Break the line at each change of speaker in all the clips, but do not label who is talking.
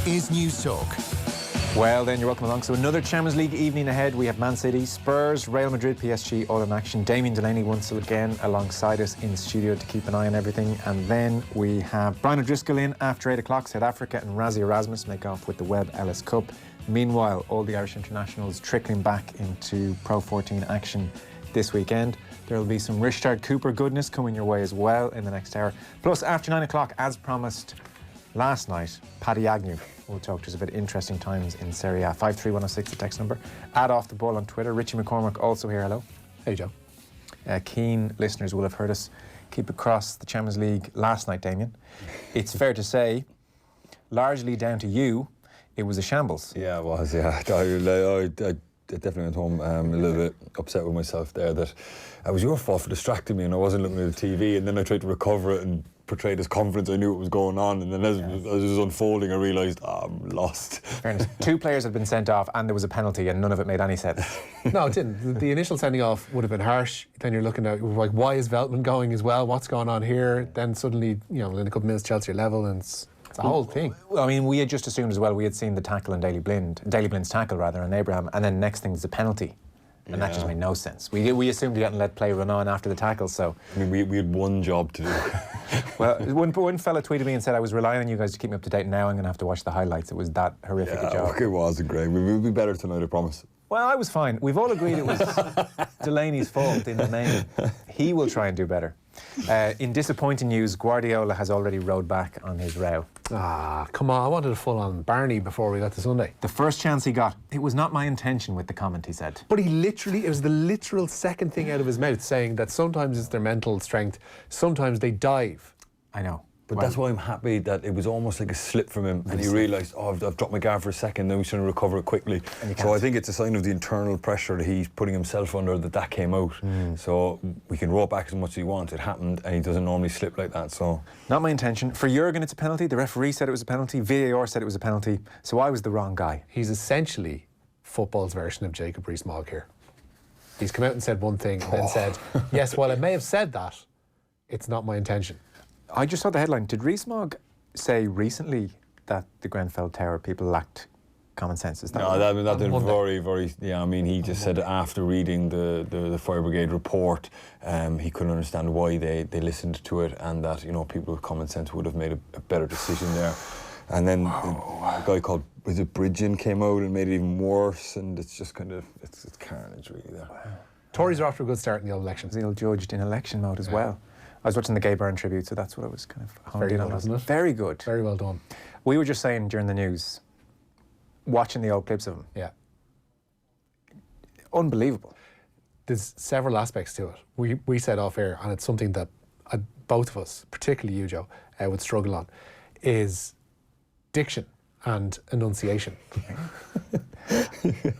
is News Talk.
Well, then, you're welcome along. So another Champions League evening ahead. We have Man City, Spurs, Real Madrid, PSG all in action. Damian Delaney once again alongside us in studio to keep an eye on everything. And then we have Brian O'Driscoll in after 8 o'clock. South Africa and Rassie Erasmus make off with the Webb Ellis Cup. Meanwhile, all the Irish internationals trickling back into Pro 14 action this weekend. There will be some Richard Cooper goodness coming your way as well in the next hour. Plus, after 9 o'clock, as promised last night, Paddy Agnew will talk to us about interesting times in Serie A. 53106, the text number. Add off the ball on Twitter. Richie McCormack also here. Hello.
Hey, Joe.
Keen listeners will have heard us keep across the Champions League last night, Damien. It's fair to say, largely down to you, it was a shambles.
Yeah, it was, yeah. I definitely went home a little bit upset with myself there that it was your fault for distracting me and I wasn't looking at the TV, and then I tried to recover it and portray this confidence. I knew what was going on, and then as it was unfolding I realised I'm lost.
Fairness, 2 players had been sent off and there was a penalty and none of it made any sense.
No, it didn't. The initial sending off would have been harsh. Then you're looking at, like, why is Veltman going as well? What's going on here? Then suddenly, you know, in a couple of minutes Chelsea are level, and it's a whole thing.
Well, I mean, we had just assumed as well, we had seen the tackle on Daley Blind's tackle rather on Abraham, and then next thing is the penalty. And that just made no sense. We assumed he hadn't let play run on after the tackle, so...
I mean, we had one job to do.
Well, one fella tweeted me and said, I was relying on you guys to keep me up to date, now I'm going to have to watch the highlights. It was that horrific a job.
It wasn't great. We'll be better tonight, I promise.
Well, I was fine. We've all agreed it was Delaney's fault in the main. He will try and do better. In disappointing news, Guardiola has already rode back on his row.
Ah, come on, I wanted a full-on Barney before we got to Sunday.
The first chance he got, it was not my intention with the comment, he said.
But he literally, it was the literal second thing out of his mouth, saying that sometimes it's their mental strength, sometimes they dive.
I know.
But that's why I'm happy that it was almost like a slip from him, and he realised, oh, I've dropped my guard for a second, then he's trying to recover it quickly. So I think it's a sign of the internal pressure that he's putting himself under, that came out. So we can roll back as much as he wants. It happened, and he doesn't normally slip like that, so... Not
my intention. For Jurgen, it's a penalty. The referee said it was a penalty. VAR said it was a penalty. So I was the wrong guy.
He's essentially football's version of Jacob Rees-Mogg here. He's come out and said one thing, and then said, yes, while I may have said that, it's not my intention.
I just saw the headline. Did Rees-Mogg say recently that the Grenfell Tower people lacked common sense? Is that
no, that did very... Yeah, I mean, he just said after reading the Fire Brigade report, he couldn't understand why they listened to it, and that, you know, people with common sense would have made a better decision there. And then a guy called, was it Bridgen, came out and made it even worse, and it's just kind of, it's carnage really there.
Wow. Tories are off to a good start in the elections.
He'll judged in election mode as well. I was watching the Gay Byrne tribute, so that's what I was kind of honed in on.
Wasn't it?
Very good.
Very well done.
We were just saying during the news, watching the old clips of him.
Yeah.
Unbelievable.
There's several aspects to it. We said off air, and it's something that both of us, particularly you, Joe, would struggle on, is diction and enunciation.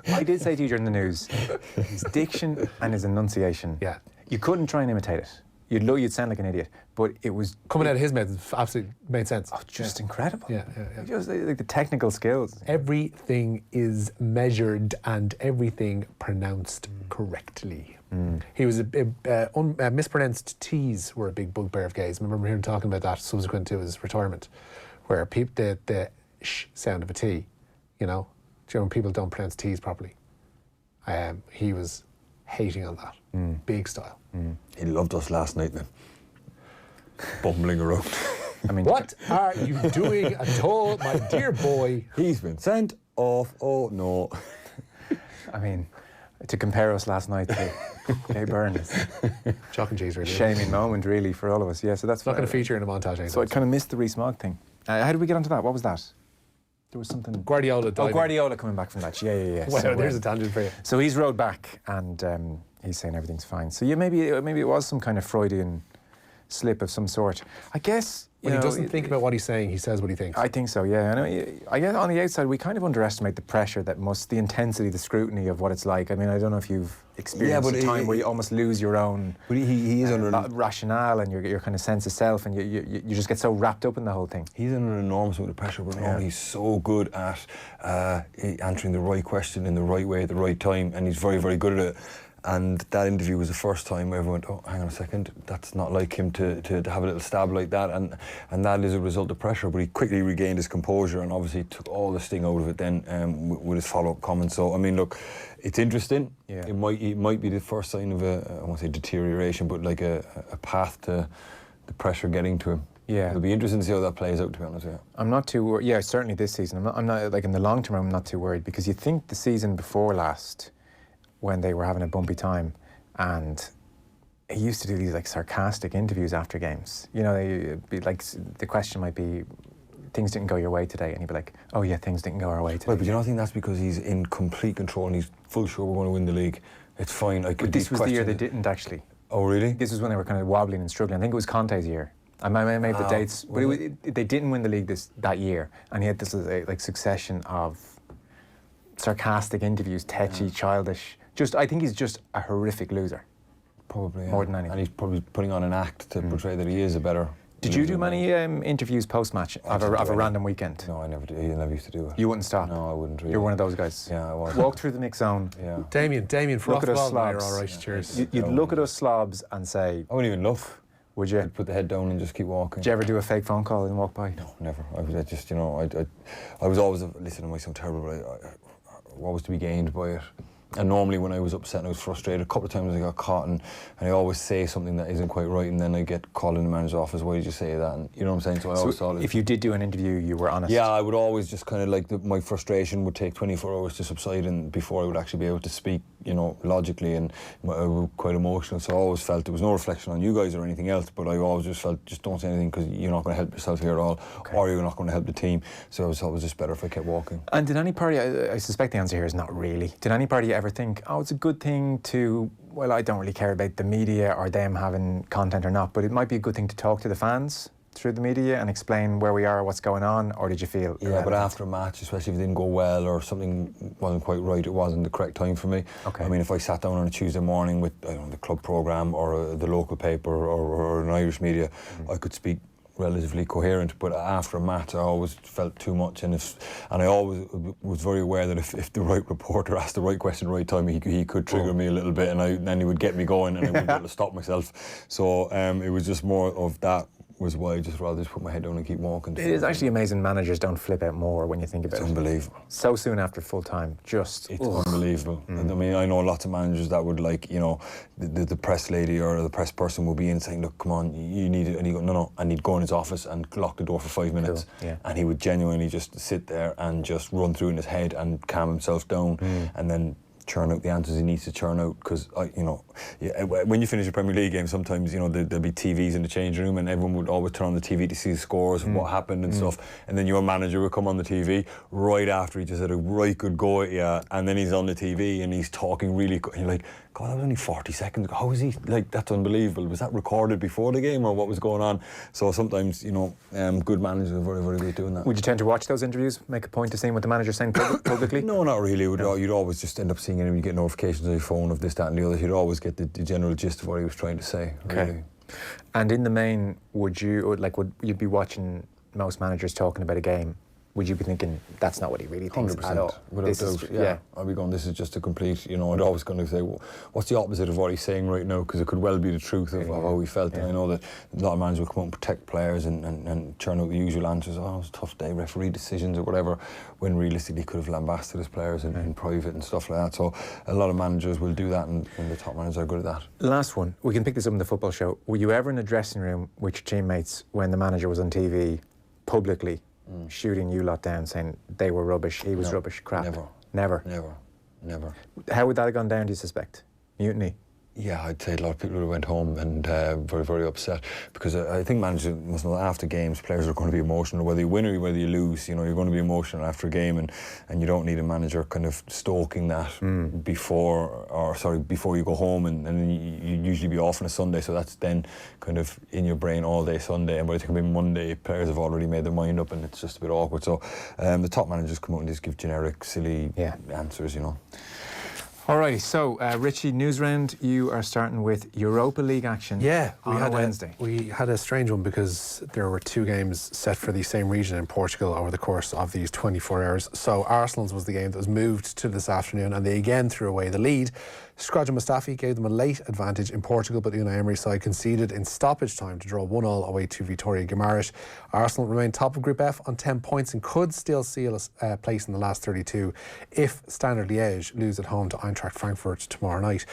I did say to you during the news, his diction and his enunciation.
Yeah.
You couldn't try and imitate it. You'd sound like an idiot, but it was...
Coming out of his mouth, it absolutely made sense.
Oh, just incredible.
Yeah.
Just like the technical skills.
Everything is measured and everything pronounced correctly. He was mispronounced T's were a big bugbear of Gay's. I remember him talking about that subsequent to his retirement, where the sh sound of a T, you know, when people don't pronounce T's properly. He was hating on that, big style.
He loved us last night then, bumbling around.
I mean,
what are you doing at all, my dear boy?
He's been sent off. Oh no.
I mean, to compare us last night to Gay Byrne is
chalk and cheese, really.
Shaming moment, really, for all of us. Yeah, so that's
not going to feature in a montage anytime.
So I kind of missed the Rees-Mogg thing. How did we get onto that? What was that? There was something...
Guardiola diving.
Oh, Guardiola coming back from that. Yeah.
Well,
so,
there's a tangent for you.
So he's rode back, and he's saying everything's fine. So yeah, maybe it was some kind of Freudian slip of some sort. I guess...
When he doesn't think about what he's saying, he says what he thinks.
I think so, yeah. I guess on the outside, we kind of underestimate the pressure that the intensity, the scrutiny of what it's like. I mean, I don't know if you've experienced a time where you almost lose your own
he is under
rationale and your kind of sense of self, and you just get so wrapped up in the whole thing.
He's under an enormous amount of pressure, but he's so good at answering the right question in the right way at the right time, and he's very, very good at it. and that interview was the first time where everyone went, oh, hang on a second, that's not like him to have a little stab like that, and that is a result of pressure. But he quickly regained his composure and obviously took all the sting out of it then with his follow-up comments. So I mean, look, it's interesting.
Yeah.
It might be the first sign of I won't say deterioration, but like a path to the pressure getting to him.
Yeah.
It'll be interesting to see how that plays out, to be honest with you.
I'm not too worried. Yeah, certainly this season. I'm not like in the long term, I'm not too worried, because you think the season before last, when they were having a bumpy time, and he used to do these like sarcastic interviews after games. You know, they'd be like, the question might be, things didn't go your way today, and he'd be like, oh yeah, things didn't go our way today.
Right, but you don't think that's because he's in complete control and he's full sure we're going to win the league? It's fine. Like,
but this was the year they didn't actually.
Oh really?
This was when they were kind of wobbling and struggling. I think it was Conte's year. I may have the dates, but they didn't win the league that year, and he had this like succession of sarcastic interviews, tetchy, childish. I think he's just a horrific loser.
Probably, yeah.
More than anything.
And he's probably putting on an act to portray that he is a better.
Did you do many interviews post-match of a random weekend?
No, I never did. He never used to do it.
You wouldn't stop?
No, I wouldn't really.
You're one of those guys?
Yeah, I was.
Walk through the mix zone.
Yeah.
Damien, for
look at us
you're
slobs.
all right, cheers.
You'd look at us slobs and say...
I wouldn't even look.
Would you?
I'd put the head down and just keep walking.
Did you ever do a fake phone call and walk by?
No, never. I just, you know, I was always, listen, it might sound terrible, but I always to be gained by it. And normally when I was upset and I was frustrated, a couple of times I got caught and I always say something that isn't quite right, and then I get called in the manager's office, why did you say that? And you know what I'm saying? So I always thought
if you did do an interview, you were honest?
Yeah, I would always just kind of like, my frustration would take 24 hours to subside, and before I would actually be able to speak, you know, logically, and I was quite emotional, so I always felt there was no reflection on you guys or anything else, but I always just felt, just don't say anything because you're not going to help yourself here at all, or you're not going to help the team. So I thought it was just better if I kept walking.
And did any party, I suspect the answer here is not really, did any party ever think, oh, it's a good thing to, well, I don't really care about the media or them having content or not, but it might be a good thing to talk to the fans through the media and explain where we are, what's going on? Or did you feel
Yeah, but after a match, especially if it didn't go well or something wasn't quite right, it wasn't the correct time for me.
Okay.
I mean, if I sat down on a Tuesday morning with, I don't know, the club programme or the local paper or an Irish media, I could speak relatively coherent, but after a match I always felt too much, and I always was very aware that if the right reporter asked the right question at the right time, he could trigger me a little bit, and then he would get me going and I wouldn't be able to stop myself. So it was just more of that was why I just rather just put my head down and keep walking.
It is actually amazing managers don't flip out more when you think about it.
It's unbelievable.
So soon after full time, just...
It's unbelievable. I mean, I know lots of managers that would, like, you know, the press lady or the press person would be in saying, look, come on, you need it. And he'd go, no, and he'd go in his office and lock the door for 5 minutes.
Cool. Yeah.
And he would genuinely just sit there and just run through in his head and calm himself down and then churn out the answers he needs to churn out, because you know, when you finish a Premier League game, sometimes, you know, there'll be TVs in the changing room and everyone would always turn on the TV to see the scores and what happened and stuff, and then your manager would come on the TV right after he just had a right good go at you, and then he's on the TV and he's talking really good, and you're like, God, that was only 40 seconds. How is he, like, that's unbelievable. Was that recorded before the game or what was going on? So sometimes, you know, good managers are very, very good at doing that.
Would you tend to watch those interviews, make a point of seeing what the manager's saying publicly?
No, not really. You'd always just end up seeing him, you get notifications on your phone of this, that and the other. You'd always get the general gist of what he was trying to say, really.
Okay. And in the main, would you be watching most managers talking about a game? Would you be thinking, that's not what he really thinks
100%,
at all?
without doubt, yeah. I'd be going, this is just a complete, you know, I'd always going to say, well, what's the opposite of what he's saying right now? Because it could well be the truth of how he felt. And I know that a lot of managers will come out and protect players and churn out the usual answers, oh, it was a tough day, referee decisions or whatever, when realistically could have lambasted his players in private and stuff like that. So a lot of managers will do that, and the top managers are good at that.
Last one, we can pick this up in the football show. Were you ever in a dressing room with your teammates when the manager was on TV publicly shooting you lot down, saying they were rubbish, he was rubbish, crap?
Never.
How would that have gone down, do you suspect? Mutiny?
Yeah, I'd say a lot of people went home and very, very upset, because I think managers must know after games, players are going to be emotional, whether you win or whether you lose. You know, you're going to be emotional after a game, and you don't need a manager kind of stoking that before you go home, and then you usually be off on a Sunday, so that's then kind of in your brain all day Sunday, and by the time it comes Monday, players have already made their mind up, and it's just a bit awkward. So the top managers come out and just give generic, silly answers, you know.
Alrighty, so Richie, Newsround, you are starting with Europa League action.
Yeah,
on a Wednesday.
We had a strange one because there were 2 games set for the same region in Portugal over the course of these 24 hours. So Arsenal's was the game that was moved to this afternoon, and they again threw away the lead Shkodran Mustafi gave them a late advantage in Portugal, but Unai Emery's side conceded in stoppage time to draw 1-1 away to Vitória Guimarães. Arsenal remain top of Group F on 10 points and could still seal a place in the last 32 if Standard Liège lose at home to Eintracht Frankfurt tomorrow night.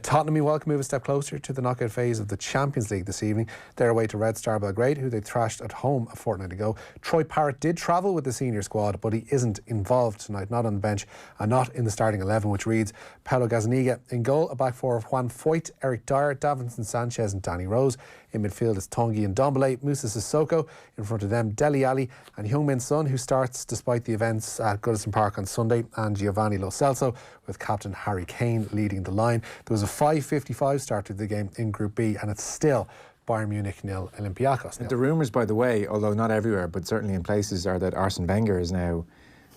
Tottenham, meanwhile, can move a step closer to the knockout phase of the Champions League this evening. They're away to Red Star Belgrade, who they thrashed at home a fortnight ago. Troy Parrott did travel with the senior squad, but he isn't involved tonight, not on the bench and not in the starting 11, which reads Paulo Gazzaniga in goal, a back four of Juan Foyt, Eric Dyer, Davinson Sanchez and Danny Rose. In midfield is Tongi and Dombele, Moussa Sissoko. In front of them, Dele Alli and Heung-min Son, who starts despite the events at Goodison Park on Sunday, and Giovanni Lo Celso, with captain Harry Kane leading the line. There was a 5:55 start to the game in Group B, and it's still Bayern Munich 0, Olympiacos 0.
The rumours, by the way, although not everywhere, but certainly in places, are that Arsene Wenger is now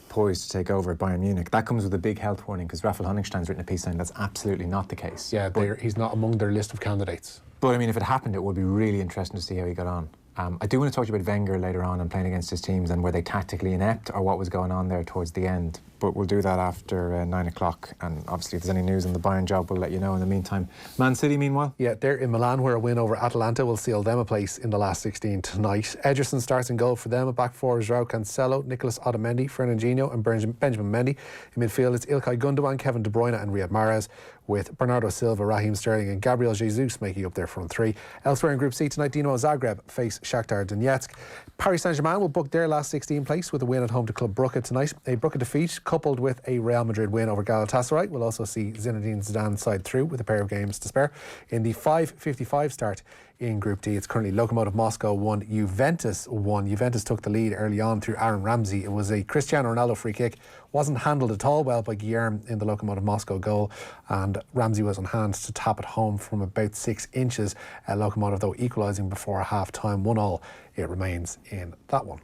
poised to take over at Bayern Munich. That comes with a big health warning, because Raphael Honigstein's written a piece saying that's absolutely not the case.
Yeah, he's not among their list of candidates.
But I mean, if it happened, it would be really interesting to see how he got on. I do want to talk to you about Wenger later on and playing against his teams and were they tactically inept or what was going on there towards the end. But we'll do that after 9 o'clock. And obviously, if there's any news on the Bayern job, we'll let you know in the meantime. Man City, meanwhile?
Yeah, they're in Milan, where a win over Atalanta will seal them a place in the last 16 tonight. Ederson starts in goal for them. A back four is João Cancelo, Nicolas Otamendi, Fernandinho and Benjamin Mendy. In midfield, it's Ilkay Gundogan, Kevin De Bruyne and Riyad Mahrez, with Bernardo Silva, Raheem Sterling and Gabriel Jesus making up their front three. Elsewhere in Group C tonight, Dinamo Zagreb face Shakhtar Donetsk. Paris Saint-Germain will book their last 16 place with a win at home to Club Brugge tonight. A Brugge defeat coupled with a Real Madrid win over Galatasaray will also see Zinedine Zidane's side through with a pair of games to spare. In the 5:55 start in Group D, it's currently Lokomotiv Moscow 1, Juventus 1. Juventus took the lead early on through Aaron Ramsey. It was a Cristiano Ronaldo free kick. Wasn't handled at all well by Guilherme in the Lokomotiv Moscow goal, and Ramsey was on hand to tap it home from about 6 inches. Lokomotiv, though, equalising before half-time, 1-1. It remains in that one.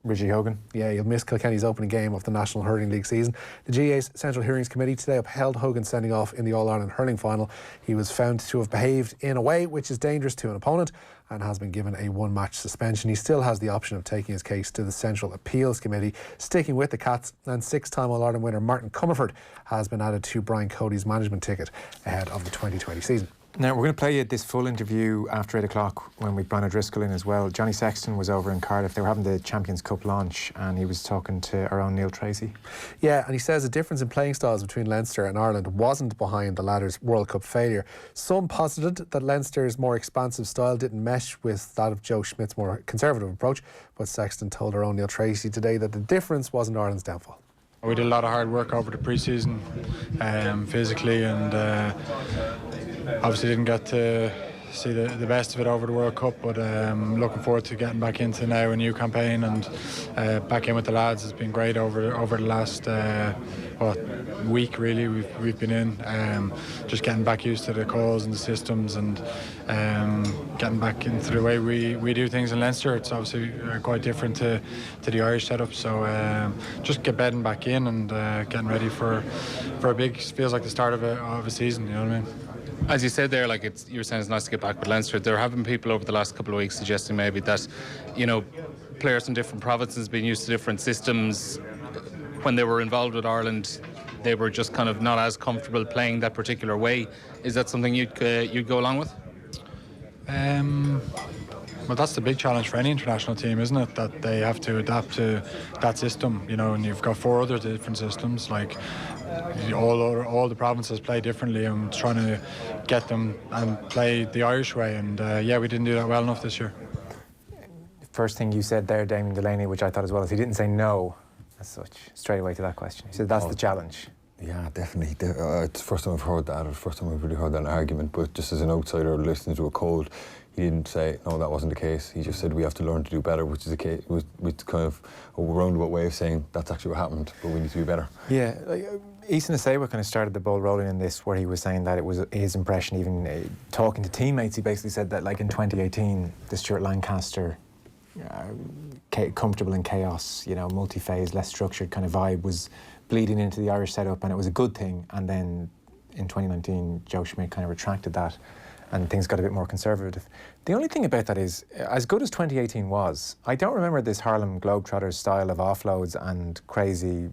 Richie Hogan.
Yeah, he'll miss Kilkenny's opening game of the National Hurling League season. The GA's Central Hearings Committee today upheld Hogan's sending off in the All-Ireland hurling final. He was found to have behaved in a way which is dangerous to an opponent and has been given a 1-match suspension. He still has the option of taking his case to the Central Appeals Committee. Sticking with the Cats, and 6-time All-Ireland winner Martin Comerford has been added to Brian Cody's management ticket ahead of the 2020 season.
Now, we're going to play you this full interview after 8 o'clock when we Brian O'Driscoll in as well. Johnny Sexton was over in Cardiff. They were having the Champions Cup launch and he was talking to our own Neil Tracy.
Yeah, and he says the difference in playing styles between Leinster and Ireland wasn't behind the latter's World Cup failure. Some posited that Leinster's more expansive style didn't mesh with that of Joe Schmidt's more conservative approach, but Sexton told our own Neil Tracy today that the difference wasn't Ireland's downfall.
We did a lot of hard work over the pre-season, physically, and obviously didn't get to see the best of it over the World Cup, but looking forward to getting back into now a new campaign and back in with the lads. It's been great over the last week really we've been in, just getting back used to the calls and the systems and getting back into the way we do things in Leinster. It's obviously quite different to the Irish setup, so just get bedding back in and getting ready for a big, feels like the start of a season, you know what I mean?
As you said there, you were saying it's nice to get back with Leinster. There have been people over the last couple of weeks suggesting maybe that, players from different provinces being used to different systems. When they were involved with Ireland, they were just kind of not as comfortable playing that particular way. Is that something you'd go along with?
Well, that's the big challenge for any international team, isn't it? That they have to adapt to that system, and you've got 4 other different systems. Like all the provinces play differently, and trying to get them and play the Irish way. And we didn't do that well enough this year.
First thing you said there, Damian Delaney, which I thought as well, is he didn't say no as such straight away to that question. He said that's the challenge.
Yeah, definitely. It's the first time I've heard that, or the first time I've really heard that argument, but just as an outsider listening to a cold, he didn't say, no, that wasn't the case. He just said we have to learn to do better, which is a case, which kind of a roundabout way of saying that's actually what happened, but we need to be better. Yeah,
Eason Asewa kind of started the ball rolling in this, where he was saying that it was his impression, even talking to teammates, he basically said that in 2018, the Stuart Lancaster comfortable in chaos, multi-phase, less structured kind of vibe was bleeding into the Irish setup, and it was a good thing. And then in 2019, Joe Schmidt kind of retracted that. and things got a bit more conservative. The only thing about that is, as good as 2018 was, I don't remember this Harlem Globetrotters style of offloads and crazy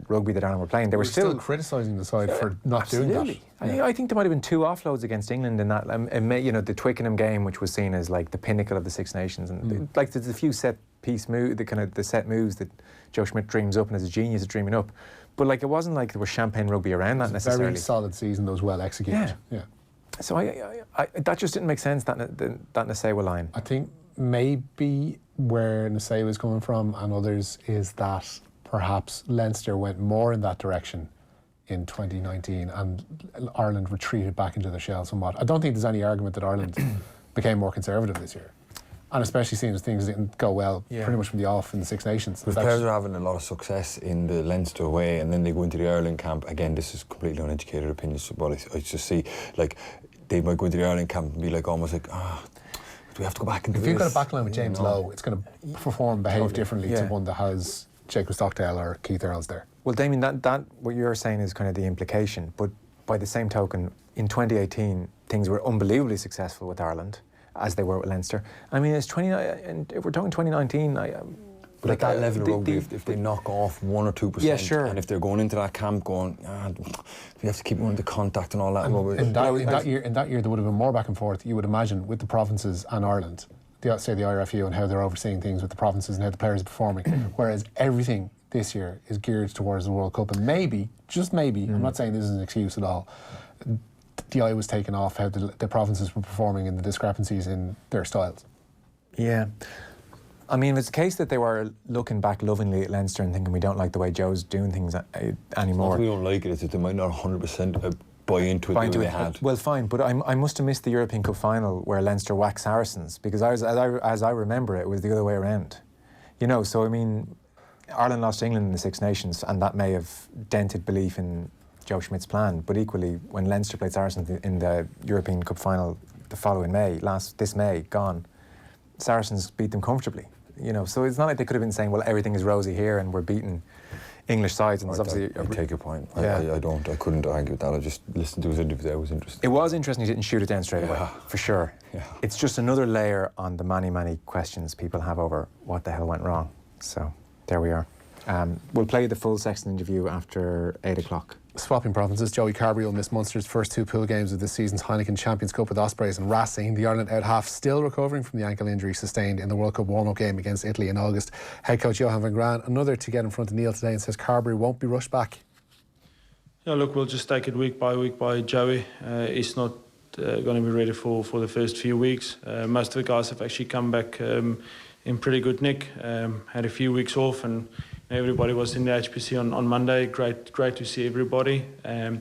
rugby that Ireland were playing. They were still
criticising the side for not doing that.
Yeah. I think there might have been 2 offloads against England in that. The Twickenham game, which was seen as like the pinnacle of the Six Nations, and like there's a few set piece move, the set moves that Joe Schmidt dreams up and is a genius at dreaming up. But like it wasn't like there was champagne rugby around that necessarily.
Very solid season that was well executed. Yeah.
So I that just didn't make sense, that Nasewa line.
I think maybe where Nasewa is coming from and others is that perhaps Leinster went more in that direction in 2019 and Ireland retreated back into the shell somewhat. I don't think there's any argument that Ireland became more conservative this year. And especially seeing as things didn't go well pretty much from the off in the Six Nations.
The players are having a lot of success in the Leinster way, and then they go into the Ireland camp. Again, this is completely uneducated opinion, but I just see, like, they might go into the Ireland camp and be like, almost like, do we have to go back into
this? If you've got a backline with James Lowe, it's going to behave differently to one that has Jacob Stockdale or Keith Earls there.
Well, Damien, that what you're saying is kind of the implication, but by the same token, in 2018, things were unbelievably successful with Ireland, as they were with Leinster. I mean, it's and if we're talking 2019,
but at that level of rugby, if they knock off 1 or 2%, and if they're going into that camp going, we have to keep going into contact and all that.
In that year, there would have been more back and forth, you would imagine, with the provinces and Ireland, say the IRFU and how they're overseeing things with the provinces and how the players are performing, whereas everything this year is geared towards the World Cup, and maybe, just maybe, I'm not saying this is an excuse at all, the eye was taken off how the provinces were performing and the discrepancies in their styles.
Yeah. I mean, it's a case that they were looking back lovingly at Leinster and thinking we don't like the way Joe's doing things anymore.
We don't like it, it's that they might not 100% buy into it the way they had.
Well, fine, but I must have missed the European Cup final where Leinster whacked Saracens, because as I remember it was the other way around. You know, so I mean, Ireland lost to England in the Six Nations, and that may have dented belief in Joe Schmidt's plan, but equally when Leinster played Saracens in the European Cup final the following this May, Saracens beat them comfortably, you know, so it's not like they could have been saying, well, everything is rosy here and we're beating English sides. And obviously,
I take your point.
Yeah.
I couldn't argue with that. I just listened to his interview. That was interesting.
It was interesting he didn't shoot it down straight away, for sure.
Yeah.
It's just another layer on the many questions people have over what the hell went wrong. So there we are. We'll play the full Sexton interview after 8 o'clock.
Swapping provinces, Joey Carbery will miss Munster's first 2 pool games of this season's Heineken Champions Cup with Ospreys and Racing. The Ireland out half still recovering from the ankle injury sustained in the World Cup warm-up game against Italy in August. Head coach Johan van Graan, another to get in front of Neil today, and says Carbery won't be rushed back.
Yeah, look, we'll just take it week by Joey. He's not going to be ready for the first few weeks. Most of the guys have actually come back in pretty good nick. Had a few weeks off, and everybody was in the HPC on Monday. Great to see everybody. Now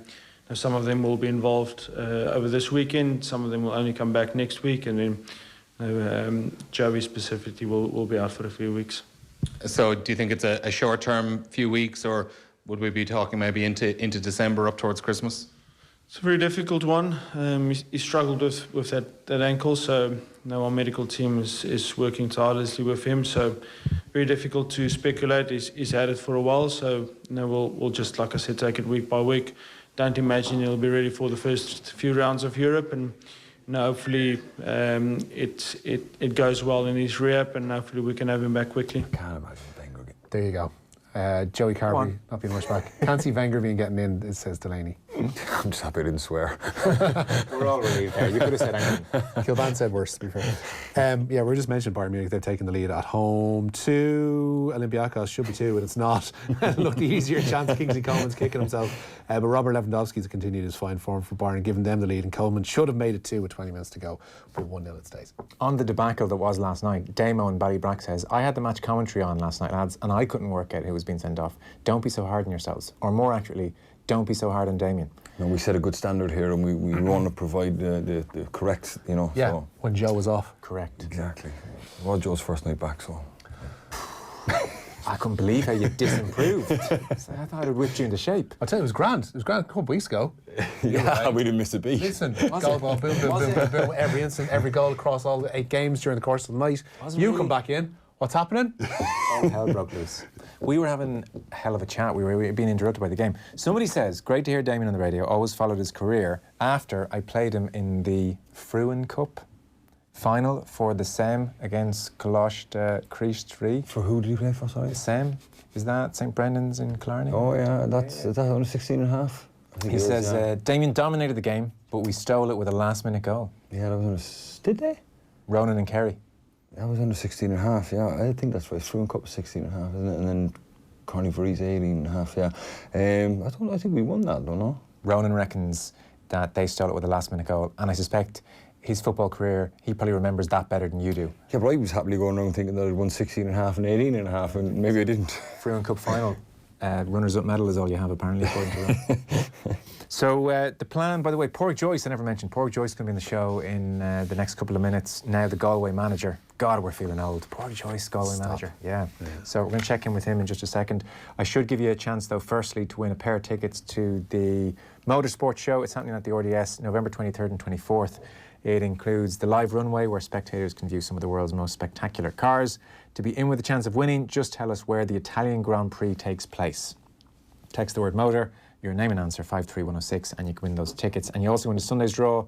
some of them will be involved over this weekend. Some of them will only come back next week, and then Joey specifically will be out for a few weeks.
So do you think it's a short-term few weeks, or would we be talking maybe into December up towards Christmas?
It's a very difficult one. He struggled with that ankle, so now our medical team is working tirelessly with him. So very difficult to speculate. He's had it for a while, so we'll just, like I said, take it week by week. Don't imagine he'll be ready for the first few rounds of Europe, and hopefully it goes well in his rehab, and hopefully we can have him back quickly.
I can't imagine Wenger again.
There you go. Joey Carbery not being rushed back. Can't see Wenger being getting in, it says Delaney.
I'm just happy I didn't swear.
We're all relieved there. You could have said anything.
Kilban said worse, to be fair. We're just mentioning Bayern Munich. They've taken the lead at home to Olympiacos. Should be 2, and it's not. Look, the easier chance Kingsley Coleman's kicking himself. But Robert Lewandowski's continued his fine form for Bayern, giving them the lead, and Coleman should have made it 2 with 20 minutes to go. But 1-0 it stays.
On the debacle that was last night, Damon Ballybrack says, I had the match commentary on last night, lads, and I couldn't work out who was being sent off. Don't be so hard on yourselves. Or more accurately, don't be so hard on Damien.
No, we set a good standard here, and we want to provide the correct, Yeah,
so. When Joe was off.
Correct.
Exactly. It was Joe's first night back, so...
I couldn't believe how you disimproved. So I thought I'd whipped you into shape.
I'll tell you, it was grand. It was grand a couple of weeks ago.
Yeah, we didn't miss a beat.
Listen, goal, boom, boom, every instant, every goal across all the 8 games during the course of the night. You come back in. What's happening?
All hell broke loose. We were having a hell of a chat. We were being interrupted by the game. Somebody says, great to hear Damien on the radio, always followed his career after I played him in the Fruin Cup final for the Sem against Colosh Creech 3.
For who did you play for, sorry?
The Sem. Is that St Brendan's in Killarney?
Oh, yeah, is that under 16 and a half?
He says, Damien dominated the game, but we stole it with a last-minute goal.
Yeah, that was under... Did they?
Ronan and Kerry.
That was under 16 and a half, yeah. I think that's right. Fruin Cup was 16 and a half, isn't it? And then Corny Varese 18 and a half, yeah. I think we won that, don't know.
Ronan reckons that they stole it with a last-minute goal, and I suspect his football career, he probably remembers that better than you do.
Yeah, but I was happily going around thinking that I'd won 16 and a half and 18 and a half, and maybe I didn't.
Fruin Cup final. Runners-up medal is all you have, apparently, according to that. So the plan, by the way, Pork Joyce, I never mentioned. Pork Joyce going to be in the show in the next couple of minutes. Now the Galway manager. God, we're feeling old. Pork Joyce, Galway manager. Yeah. So we're going to check in with him in just a second. I should give you a chance, though, firstly, to win a pair of tickets to the Motorsport Show. It's happening at the RDS, November 23rd and 24th. It includes the live runway where spectators can view some of the world's most spectacular cars. To be in with a chance of winning, just tell us where the Italian Grand Prix takes place. Text the word motor, your name and answer 53106, and you can win those tickets. And you also win a Sunday's draw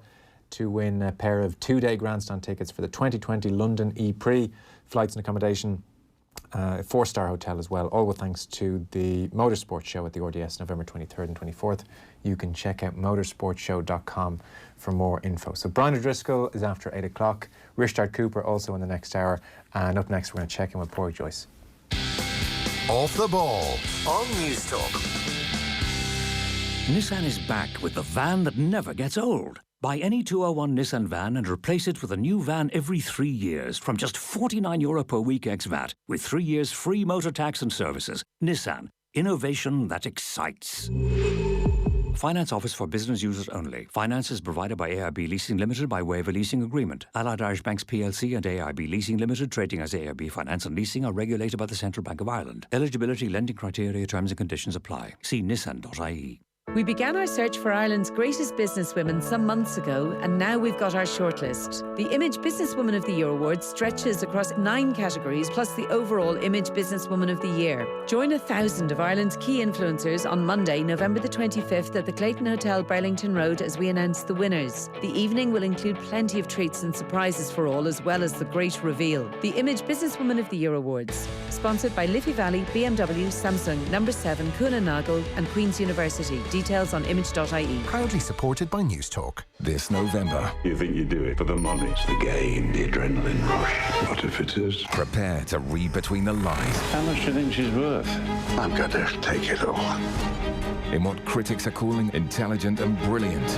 to win a pair of 2-day grandstand tickets for the 2020 London E-Prix. Flights and accommodation, a 4-star hotel as well, all with thanks to the Motorsport Show at the RDS, November 23rd and 24th. You can check out motorsportshow.com for more info. So Brian O'Driscoll is after 8 o'clock. Richard Cooper also in the next hour. And up next, we're going to check in with Pork Joyce.
Off the ball on News Talk.
Nissan is back with the van that never gets old. Buy any 201 Nissan van and replace it with a new van every 3 years from just €49 per week ex-VAT with 3 years free motor tax and services. Nissan. Innovation that excites. Finance office for business users only. Finance is provided by AIB Leasing Limited by way of a leasing agreement. Allied Irish Banks plc and AIB Leasing Limited, trading as AIB Finance and Leasing, are regulated by the Central Bank of Ireland. Eligibility, lending criteria, terms and conditions apply. See nissan.ie.
We began our search for Ireland's greatest businesswomen some months ago, and now we've got our shortlist. The Image Businesswoman of the Year award stretches across 9 categories, plus the overall Image Businesswoman of the Year. Join 1,000 of Ireland's key influencers on Monday, November the 25th at the Clayton Hotel, Burlington Road, as we announce the winners. The evening will include plenty of treats and surprises for all, as well as the great reveal. The Image Businesswoman of the Year awards, sponsored by Liffey Valley, BMW, Samsung, Number 7, Kuehne Nagel and Queen's University. Details on image.ie.
Proudly supported by News Talk.
This November.
You think you do it for the money? It's the game, the adrenaline rush. What if it is?
Prepare to read between the lines.
How much do you think she's worth? I'm going to take it all.
In what critics are calling intelligent and brilliant.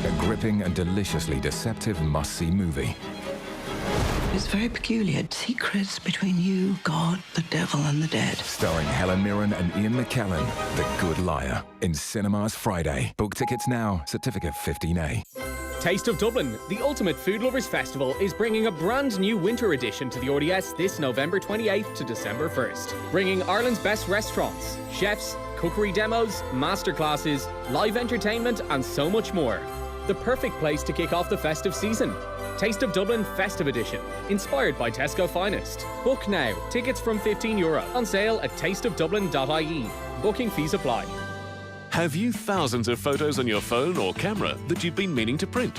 A gripping and deliciously deceptive must-see movie.
It's very peculiar. Secrets between you, God, the devil and the dead.
Starring Helen Mirren and Ian McKellen, The Good Liar. In cinemas Friday. Book tickets now. Certificate 15A.
Taste of Dublin, the ultimate food lovers festival, is bringing a brand new winter edition to the RDS this November 28th to December 1st. Bringing Ireland's best restaurants, chefs, cookery demos, masterclasses, live entertainment and so much more. The perfect place to kick off the festive season. Taste of Dublin Festive Edition, inspired by Tesco Finest. Book now. Tickets from €15. On sale at tasteofdublin.ie. Booking fees apply.
Have you thousands of photos on your phone or camera that you've been meaning to print?